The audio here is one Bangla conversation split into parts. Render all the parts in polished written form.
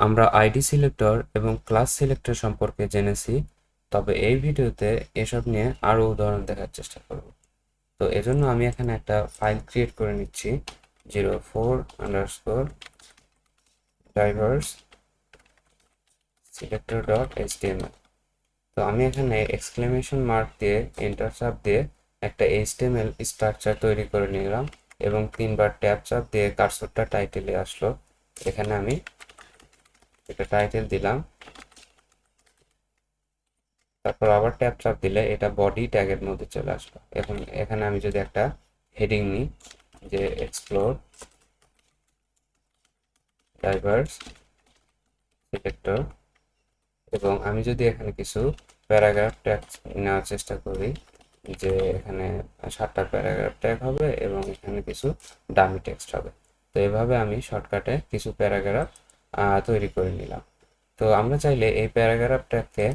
আমরা আইডি সিলেক্টর এবং ক্লাস সিলেক্টর সম্পর্কে জেনেছি, তবে এই ভিডিওতে এসব নিয়ে আরও উদাহরণ দেখার চেষ্টা করব। তো এজন্য আমি এখানে একটা ফাইল ক্রিয়েট করে নিচ্ছি, 04_diverse selector.html। তো আমি এখানে এক্সক্লেমেশন মার্ক দিয়ে এন্টার চাপ দিয়ে একটা HTML স্ট্রাকচার তৈরি করে নিলাম এবং 3বার ট্যাব চাপ দিয়ে কার্সরটা টাইটেলে আসলো। এখানে আমি একটা টাইটেল দিলাম, তারপর আবার ট্যাব চাপ দিলে এটা বডি ট্যাগের মধ্যে চলে আসলো। এখন এখানে আমি যদি একটা হেডিং নিই, যে এক্সপ্লোর ডাইভার্স সিলেক্টর, এবং আমি যদি এখানে কিছু প্যারাগ্রাফ ট্যাগ নেওয়ার চেষ্টা করি, যে এখানে 7টা প্যারাগ্রাফ ট্যাগ হবে এবং এখানে কিছু ডামি টেক্সট হবে। তো এভাবে আমি শর্টকাটে কিছু প্যারাগ্রাফ তৈরি করে নিলাম। তো আমরা চাইলে এই প্যারাগ্রাফ ট্যাগকে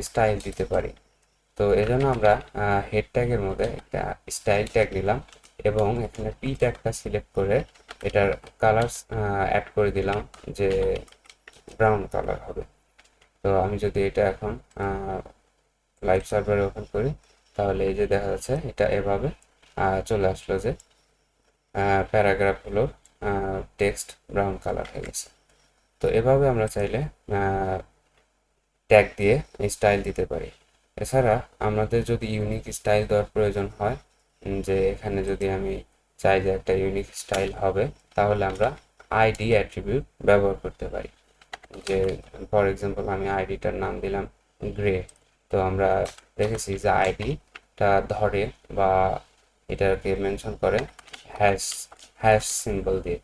স্টাইল দিতে পারি। তো এজন্য আমরা হেড ট্যাগের মধ্যে একটা স্টাইল ট্যাগ নিলাম এবং এখানে পি ট্যাগটা সিলেক্ট করে এটার কালার অ্যাড করে দিলাম, যে ব্রাউন কালার হবে। তো আমি যদি এটা এখন লাইভ সার্ভারে ওপেন করি, তাহলে এই যে দেখা যাচ্ছে এটা এভাবে চলে আসলো, যে প্যারাগ্রাফগুলোর টেক্সট ব্রাউন কালার হয়ে গেছে। তো এভাবে আমরা চাইলে ট্যাগ দিয়ে স্টাইল দিতে পারি। এছাড়া আমাদের যদি ইউনিক স্টাইল দেওয়ার প্রয়োজন হয়, যে এখানে যদি আমি চাই যে একটা ইউনিক স্টাইল হবে, তাহলে আমরা আইডি অ্যাট্রিবিউট ব্যবহার করতে পারি। যে ফর এক্সাম্পল আমি আইডিটার নাম দিলাম গ্রে। তো আমরা দেখেছি যে আইডিটা ধরে বা এটাকে মেনশন করে হ্যাশ হ্যাশ সিম্বল দিয়ে।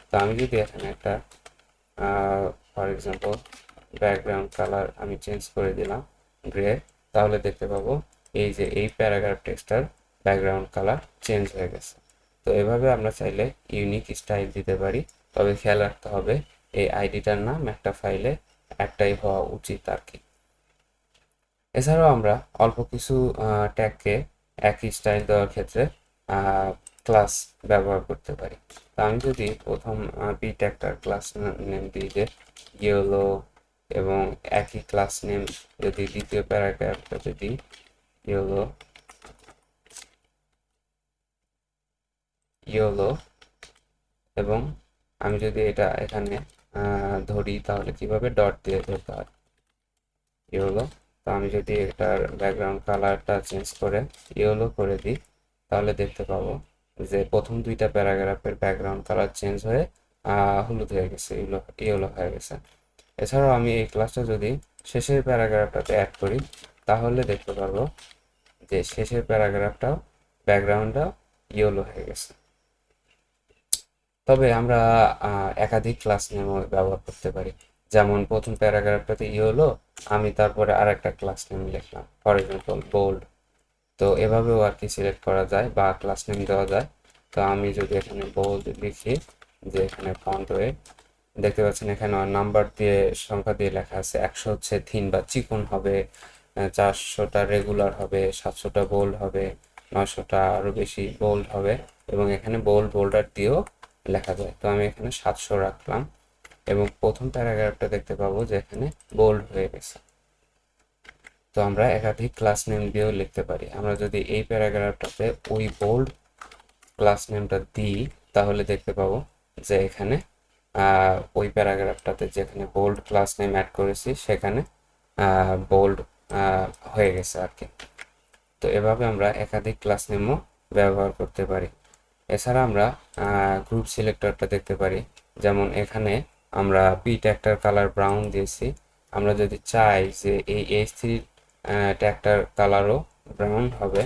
তো আমি যদি এখানে একটা ফর এক্সাম্পল ব্যাকগ্রাউন্ড কালার আমি চেঞ্জ করে দিলাম গ্রে, তাহলে দেখতে পাবো এই যে এই প্যারাগ্রাফ টেক্সটার ব্যাকগ্রাউন্ড কালার চেঞ্জ হয়ে গেছে। তো এভাবে আমরা চাইলে ইউনিক স্টাইল দিতে পারি, তবে খেয়াল রাখতে হবে এই আইডিটার নাম একটা ফাইলে একটাই হওয়া উচিত আর কি। এছাড়াও আমরা অল্প কিছু ট্যাগকে একই স্টাইল দেওয়ার ক্ষেত্রে ক্লাস ব্যবহার করতে পারি। তো আমি যদি প্রথম বি ট্যাগটার ক্লাস নেম দিই যে ইয়েলো, এবং একই ক্লাস নেম যদি দ্বিতীয় প্যারাগ্রাফটাতে দিই ইয়েলো ইয়েলো, এবং আমি যদি এটা এখানে ধরি, তাহলে কিভাবে ডট দিয়ে ধরতে হয় ইয়েলো। তো আমি যদি এটার ব্যাকগ্রাউন্ড কালারটা চেঞ্জ করে ইয়েলো করে দিই, তাহলে দেখতে পাবো যে প্রথম দুইটা প্যারাগ্রাফের ব্যাকগ্রাউন্ড কালার চেঞ্জ হয়ে হলুদ হয়ে গেছে, ইয়েলো হয়ে গেছে। এছাড়াও আমি এই ক্লাসটা যদি শেষের প্যারাগ্রাফটাতে অ্যাড করি, তাহলে দেখতে পারবো যে শেষের প্যারাগ্রাফটাও ব্যাকগ্রাউন্ডটাও ইয়েলো হয়ে গেছে। তবে আমরা একাধিক ক্লাস নেমও ব্যবহার করতে পারি। যেমন প্রথম প্যারাগ্রাফটাতে হলো, আমি তারপরে আর একটা ক্লাস নেম লিখলাম, ফর এক্সাম্পল বোল্ড। তো এভাবেও আর কি সিলেক্ট করা যায় বা ক্লাস নেম দেওয়া যায়। তো আমি যদি এখানে বোল্ড লিখি, যে এখানে ফন্ট ওয়েট দেখতে পাচ্ছেন, এখানে নাম্বার দিয়ে সংখ্যা দিয়ে লেখা আছে, 100 হচ্ছে থিন বা চিকন হবে, 400টা রেগুলার হবে, 700টা বোল্ড হবে, 900টা আরও বেশি বোল্ড হবে, এবং এখানে বোল্ডার দিয়েও লেখা যায়। তো আমি এখানে 700 রাখলাম এবং প্রথম প্যারাগ্রাফটা দেখতে পাবো যে এখানে বোল্ড হয়ে গেছে। তো আমরা একাধিক ক্লাস নেম দিয়েও লিখতে পারি। আমরা যদি এই প্যারাগ্রাফটাতে ওই বোল্ড ক্লাস নেমটা দিই, তাহলে দেখতে পাবো যে এখানে ওই প্যারাগ্রাফটাতে যেখানে বোল্ড ক্লাস নেম অ্যাড করেছি সেখানে বোল্ড হয়ে গেছে আর কি। তো এভাবে আমরা একাধিক ক্লাস নেমও ব্যবহার করতে পারি। এছাড়া আমরা গ্রুপ সিলেক্টরটা দেখতে পারি। যেমন এখানে আমরা পি ট্যাগটার কালার ব্রাউন দিয়েছি, আমরা যদি চাই যে এই H3 ট্যাগটার কালারও ব্রাউন হবে,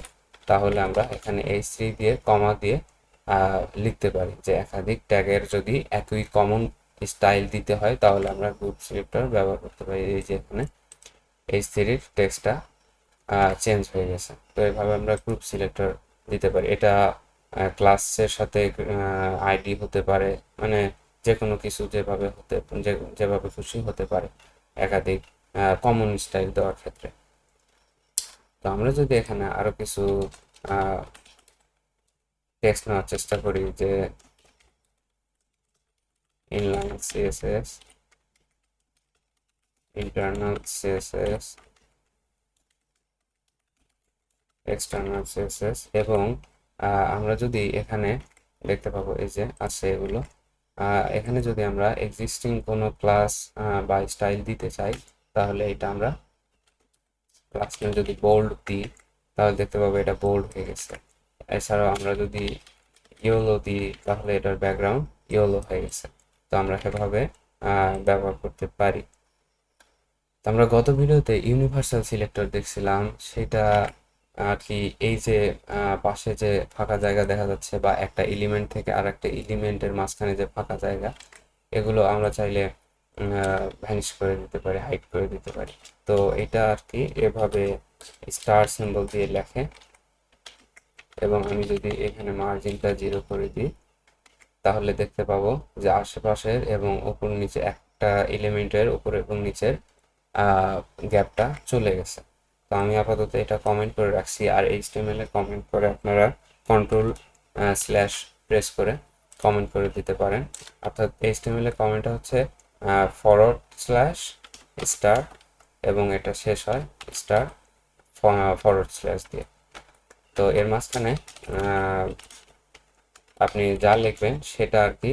তাহলে আমরা এখানে H3 দিয়ে কমা দিয়ে লিখতে পারি যে একাধিক ট্যাগের যদি একই কমন স্টাইল দিতে হয়, তাহলে আমরা গ্রুপ সিলেক্টর ব্যবহার করতে পারি। এই যে এখানে H3 টেক্সটটা চেঞ্জ হয়ে গেছে। তো এভাবে আমরা গ্রুপ সিলেক্টর দিতে পারি। এটা ক্লাসের সাথে আইডি হতে পারে, মানে যে কোনো কিছু যেভাবে খুশি হতে পারে একাধিক কমন স্টাইল দেওয়ার ক্ষেত্রে। তো আমরা যদি এখানে আরো কিছু টেক্সট নেওয়ার চেষ্টা করি, যে inline CSS, internal CSS, external CSS, এবং আমরা যদি এখানে দেখতে পাবো এই যে আছে এগুলো। এখানে যদি আমরা এক্সিস্টিং কোনো ক্লাস বা স্টাইল দিতে চাই, তাহলে এটা আমরা ক্লাস নেম যদি বোল্ড দিই, তাহলে দেখতে পাবো এটা বোল্ড হয়ে গেছে। এছাড়াও আমরা যদি ইয়েলো দিই, তাহলে এটার ব্যাকগ্রাউন্ড ইয়েলো হয়ে গেছে। তো আমরা সেভাবে ব্যবহার করতে পারি। তো আমরা গত ভিডিওতে ইউনিভার্সাল সিলেক্টর দেখছিলাম, সেটা আর কি এই যে পাশে যে ফাঁকা জায়গা দেখা যাচ্ছে বা একটা এলিমেন্ট থেকে আর একটা এলিমেন্টের মাঝখানে যে ফাঁকা জায়গা, এগুলো আমরা চাইলে ভ্যানিশ করে দিতে পারি, হাইড করে দিতে পারি। তো এটা আর কি এভাবে স্টার সিম্বল দিয়ে লেখে, এবং আমি যদি এখানে মার্জিনটা 0 করে দিই, তাহলে দেখতে পাবো যে আশেপাশের এবং উপর নিচে একটা এলিমেন্টের উপর এবং নিচের গ্যাপটা চলে গেছে। তো আমি আপাতত এটা কমেন্ট করে রাখছি, আর এইচটিএমএল এ কমেন্ট করে আপনারা কন্ট্রোল স্ল্যাশ প্রেস করে কমেন্ট করে দিতে পারেন। অর্থাৎ এইচটিএমএল এ কমেন্টটা হচ্ছে ফরওয়ার্ড স্ল্যাশ স্টার, এবং এটা শেষ হয় স্টার ফরওয়ার্ড স্ল্যাশ দিয়ে। তো এর মাঝখানে আপনি যা লিখবেন সেটা আর কি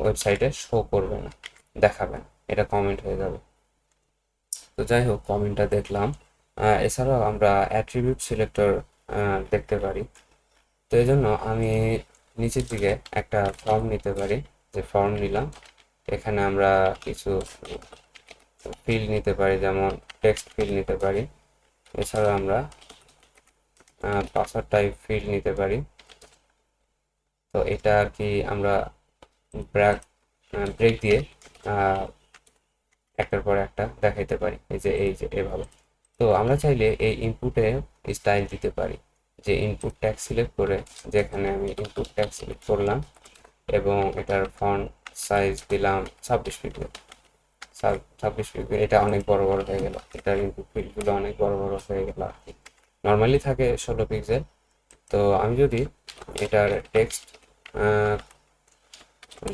ওয়েবসাইটে শো করবে না, দেখাবেন, এটা কমেন্ট হয়ে যাবে। তো যাই হোক, কমেন্টটা দেখলাম। এছাড়াও আমরা অ্যাট্রিবিউট সিলেক্টর দেখতে পারি। তো এই জন্য আমি নিচের দিকে একটা ফর্ম নিতে পারি, যে ফর্ম নিলাম। এখানে আমরা কিছু ফিল্ড নিতে পারি, যেমন টেক্সট ফিল্ড নিতে পারি। এছাড়াও আমরা পাসওয়ার্ড টাইপ ফিল্ড নিতে পারি। তো এটা আর কি আমরা ব্রেক দিয়ে একটার পর একটা দেখাইতে পারি, এই যে এভাবে। তো আমরা চাইলে এই ইনপুটে স্টাইল দিতে পারি, যে ইনপুট ট্যাগ সিলেক্ট করে, যেখানে আমি ইনপুট ট্যাগ সিলেক্ট করলাম এবং এটার ফন্ট সাইজ দিলাম 26 পিক্সেল। 26 পিক্সেল, এটা অনেক বড় বড় হয়ে গেল, এটার ইনপুট ফিল্ডগুলো অনেক বড় বড় হয়ে গেল আর কি। নর্মালি থাকে 16 পিক্সেল। তো আমি যদি এটার টেক্সট,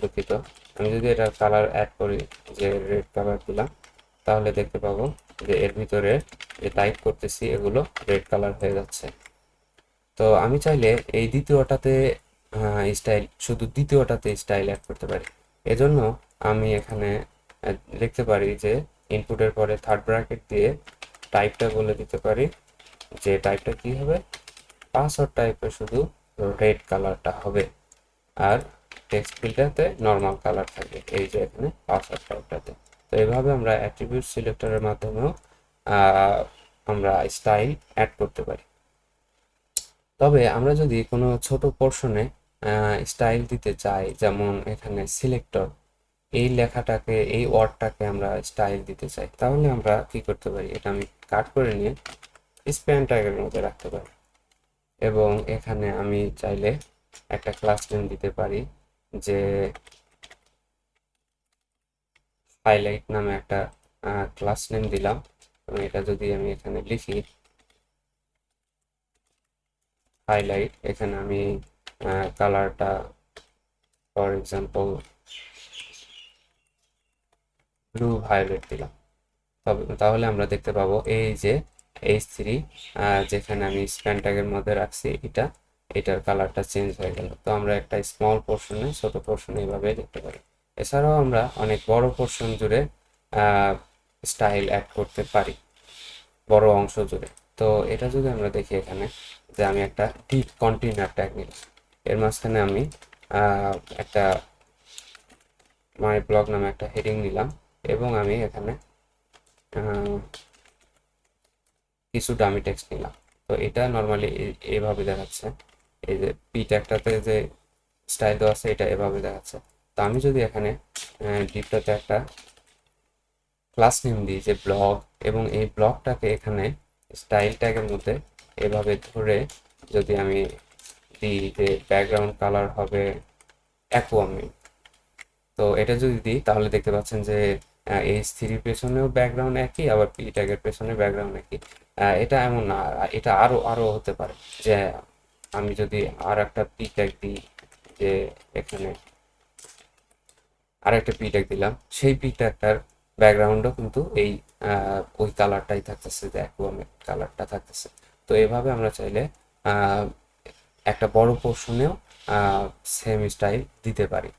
দুঃখিত, আমি যদি এটার কালার অ্যাড করি, যে রেড কালার দিলাম, তাহলে দেখতে পাবো যে এর ভিতরে যে টাইপ করতেছি এগুলো রেড কালার হয়ে যাচ্ছে। তো আমি চাইলে এই দ্বিতীয়টাতে স্টাইল, শুধু দ্বিতীয়টাতে স্টাইল অ্যাড করতে পারি। এজন্য আমি এখানে লিখতে পারি যে ইনপুটের পরে থার্ড ব্র্যাকেট দিয়ে টাইপটা বলে দিতে পারি, যে টাইপটা কি হবে, পাসওয়ার্ড টাইপে শুধু রেড কালারটা হবে, আর টেক্সট ফিল্ডটাতে নর্মাল কালার থাকবে, এই যে এখানে পাসওয়ার্ড টাইপটাতে। তো এইভাবে আমরা অ্যাট্রিবিউট সিলেক্টরের মাধ্যমেও আমরা স্টাইল অ্যাড করতে পারি। তবে আমরা যদি কোনো ছোট পোর্শনে স্টাইল দিতে চাই, যেমন এখানে সিলেক্টর, এই লেখাটাকে, এই ওয়ার্ডটাকে আমরা স্টাইল দিতে চাই, তাহলে আমরা কি করতে পারি, এটা আমি কাট করে নিয়ে স্প্যান ট্যাগের মধ্যে রাখতে পারি। এবং এখানে আমি চাইলে একটা ক্লাস নেম দিতে পারি, যে হাইলাইট নামে একটা ক্লাস নেম দিলাম। এবং এটা যদি আমি এখানে লিখি হাইলাইট, এখানে আমি কালারটা ফর এক্সাম্পল ব্লু ভায়োলেট দিলাম। তাহলে আমরা দেখতে পাবো এই যে H3, যেখানে আমি স্প্যান ট্যাগের মধ্যে রাখছি, এটার কালারটা চেঞ্জ হয়ে গেল। তো আমরা একটা স্মল পোর্শনে, ছোট পোর্শনে এইভাবে দেখতে পারি। এছাড়াও আমরা অনেক বড় পোর্শন জুড়ে স্টাইল অ্যাড করতে পারি, বড় অংশ জুড়ে। তো এটা যদি আমরা দেখি এখানে, যে আমি একটা ডিপ কন্টেইনার ট্যাগ নিলাম, এর মাঝখানে আমি একটা মাই ব্লগ নামে একটা হেডিং নিলাম, এবং আমি এখানে কিছু ডামি টেক্সট নিলাম। তো এটা নর্মালি এইভাবে দেখাচ্ছে, এই যে পি ট্যাগটাতে যে স্টাইল দেওয়া আছে এটা এভাবে দেখাচ্ছে। তো আমি যদি এখানে ডিপটাতে একটা ক্লাস নেম দিই যে ব্লগ, এবং এই ব্লগটাকে এখানে স্টাইল ট্যাগের মধ্যে এভাবে ধরে যদি আমি দিই যে ব্যাকগ্রাউন্ড কালার হবে অ্যাকুয়ামিন, তো এটা যদি দিই, তাহলে দেখতে পাচ্ছেন যে H3 পেছনেও ব্যাকগ্রাউন্ড একই, আবার পি ট্যাগের পেছনে ব্যাকগ্রাউন্ড একই। এটা এমন না, এটা আরো আরো হতে পারে, যে আমি যদি আর একটা পি ট্যাগ দিই, যে এখানে আর একটা পি ট্যাগ দিলাম, সেই পি ট্যাগটার ব্যাকগ্রাউন্ডও কিন্তু এই ওই কালারটাই থাকতেছে, যে অ্যাকুয়ামের কালারটা থাকতেছে। তো এভাবে আমরা চাইলে আহ, একটা বড় পোর্শনেও সেম স্টাইল দিতে পারি।